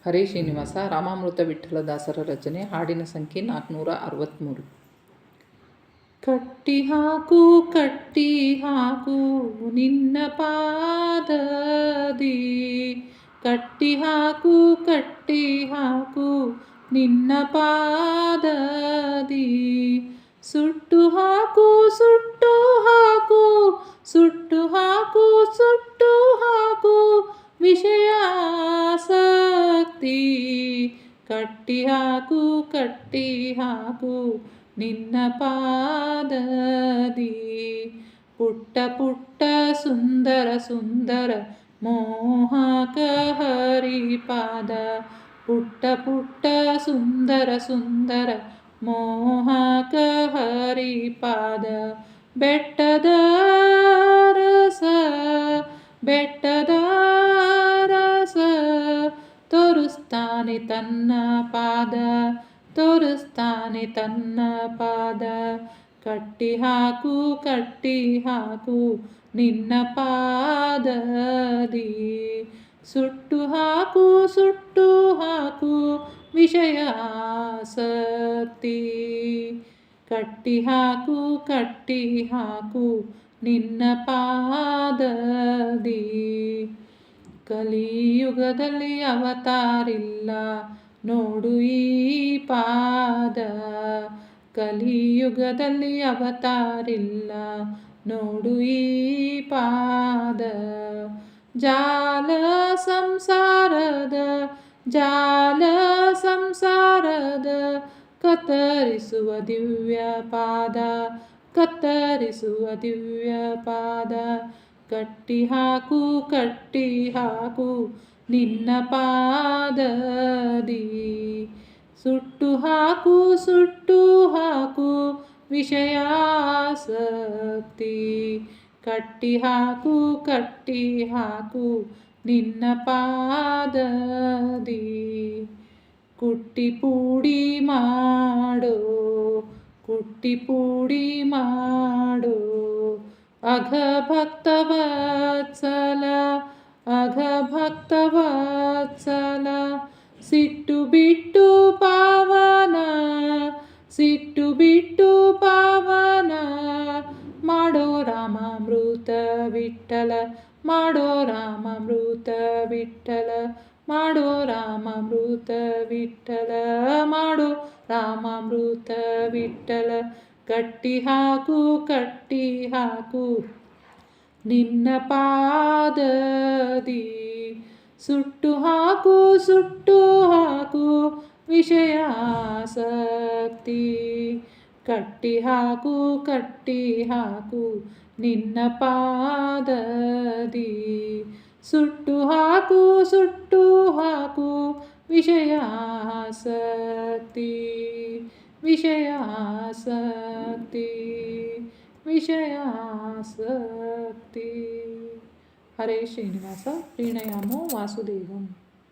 ಹರೇ ಶ್ರೀನಿವಾಸ ರಾಮಾಮೃತ ವಿಠ್ಠಲದಾಸರ ರಚನೆ. ಹಾಡಿನ ಸಂಖ್ಯೆ 463. ಕಟ್ಟಿ ಹಾಕು ಕಟ್ಟಿ ಹಾಕು ನಿನ್ನ ಪಾದದಿ, ಕಟ್ಟಿ ಹಾಕು ಕಟ್ಟಿ ಹಾಕು ನಿನ್ನ ಪಾದದಿ, ಸುಟ್ಟು ಹಾಕು ಸುಟ್ಟು ಹಾಕು ಸುಟ್ಟು ಹಾಕು ಸುಟ್ಟು ಹಾಕು ವಿಷಯಾಸಕ್ತಿ, ಕಟ್ಟಿ ಹಾಕು ಕಟ್ಟಿ ಹಾಕು ನಿನ್ನ ಪಾದದಿ. ಪುಟ್ಟ ಪುಟ್ಟ ಸುಂದರ ಸುಂದರ ಮೋಹಕ ಹರಿಪಾದ, ಪುಟ್ಟ ಪುಟ್ಟ ಸುಂದರ ಸುಂದರ ಮೋಹಕ ಹರಿಪಾದ, ಬೆಟ್ಟದ ರಸ ಬೆಟ್ಟದ ರಸ ತೋರಿಸ್ತಾನೆ ತನ್ನ ಪಾದ, ತೋರಿಸ್ತಾನೆ ತನ್ನ ಪಾದ. ಕಟ್ಟಿ ಹಾಕು ಕಟ್ಟಿ ಹಾಕು ನಿನ್ನ ಪಾದದಿ, ಸುಟ್ಟು ಹಾಕು ಸುಟ್ಟು ಹಾಕು ವಿಷಯಾಸಕ್ತಿ, ಕಟ್ಟಿ ಹಾಕು ಕಟ್ಟಿ ಹಾಕು ನಿನ್ನ ಪಾದದಿ. ಕಲಿಯುಗದಲ್ಲಿ ಅವತಾರಿಲ್ಲ ನೋಡು ಈ ಪಾದ, ಕಲಿಯುಗದಲ್ಲಿ ಅವತಾರಿಲ್ಲ ನೋಡು ಈ ಪಾದ. ಜಾಲ ಸಂಸಾರದ ಜಾಲ ಸಂಸಾರದ ಕತ್ತರಿಸುವ ದಿವ್ಯ ಪಾದ, ಕತ್ತರಿಸುವ ದಿವ್ಯ ಪಾದ. ಕಟ್ಟಿ ಹಾಕು ಕಟ್ಟಿ ಹಾಕು ನಿನ್ನ ಪಾದದಿ, ಸುಟ್ಟು ಹಾಕು ಸುಟ್ಟು ಹಾಕು ವಿಷಯಾಸಕ್ತಿ, ಕಟ್ಟಿ ಹಾಕು ಕಟ್ಟಿ ಹಾಕು ನಿನ್ನ ಪಾದದಿ. ಕುಟ್ಟಿ ಪೂಡಿ ಮಾಡೋ ಕುಟ್ಟಿ ಪೂಡಿ ಮಾಡೋ ಅಘ ಭಕ್ತವತ್ಸಲ, ಅಘ ಭಕ್ತವತ್ಸಲ, ಸಿಟ್ಟು ಬಿಟ್ಟು ಪಾವನ, ಸಿಟ್ಟು ಬಿಟ್ಟು ಪಾವನ, ಮಾಡೋ ರಾಮಾಮೃತ ವಿಠ್ಠಲ, ಮಾಡೋ ರಾಮಾಮೃತ ವಿಠ್ಠಲ, ಮಾಡೋ ರಾಮಾಮೃತ ವಿಠ್ಠಲ, ಮಾಡೋ ರಾಮಾಮೃತ ವಿಠ್ಠಲ. ಕಟ್ಟಿ ಹಾಕು ಕಟ್ಟಿ ಹಾಕು ನಿನ್ನ ಪಾದದಿ, ಸುಟ್ಟು ಹಾಕು ಸುಟ್ಟು ಹಾಕು ವಿಷಯಾಸಕ್ತಿ, ಕಟ್ಟಿ ಹಾಕು ಕಟ್ಟಿ ಹಾಕು ನಿನ್ನ ಪಾದದಿ, ಸುಟ್ಟು ಹಾಕು ಸುಟ್ಟು ಹಾಕು ವಿಷಯಾಸಕ್ತಿ, ವಿಷಯಾಸಕ್ತಿ, ವಿಷಯಾಸಕ್ತಿ. ಹರೇ ಶ್ರೀನಿವಾಸ. ಪ್ರೀಣಯಾಮೋ ವಾಸುದೇವಂ.